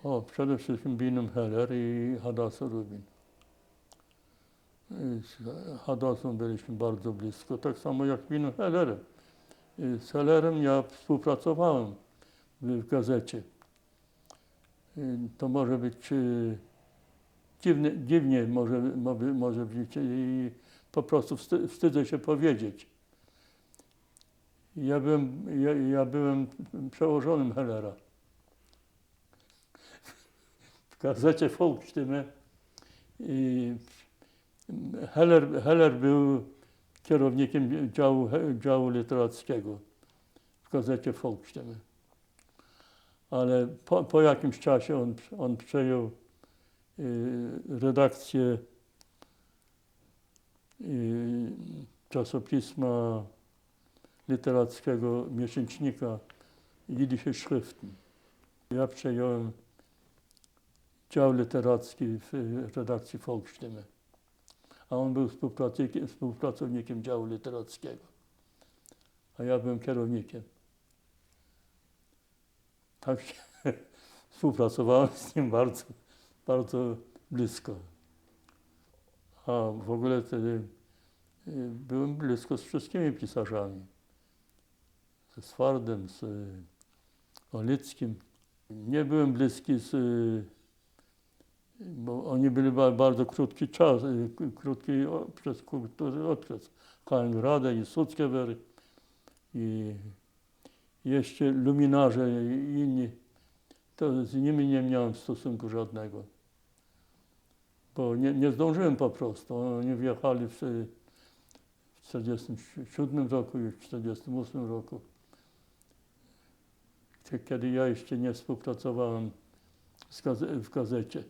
O, przede wszystkim Binem Heller i Hadasem Rubin. Z Hadasem byliśmy bardzo blisko, tak samo jak Binem Hellerem. Z Hellerem ja współpracowałem w gazecie. To może być dziwnie może być i po prostu wstydzę się powiedzieć. Ja byłem przełożonym Hellera. W gazecie Volksstimme Heller był kierownikiem działu literackiego w gazecie Volksstimme. Ale po jakimś czasie on przejął redakcję czasopisma literackiego, miesięcznika Jiddische Schriften. Ja przejąłem dział literacki w redakcji Volksstimme, a on był współpracownikiem działu literackiego, a ja byłem kierownikiem. Tak się współpracowałem z nim bardzo, bardzo blisko. A w ogóle wtedy byłem blisko z wszystkimi pisarzami. Ze Swardem, z Olickim. Nie byłem bliski bo oni byli bardzo krótki czas, przez krótki okres. Kain Rade i Sutzkever i jeszcze luminarze i inni. To z nimi nie miałem stosunku żadnego. Bo nie zdążyłem po prostu. Oni wjechali w 1947 roku i w 1948 roku. Kiedy ja jeszcze nie współpracowałem w gazecie.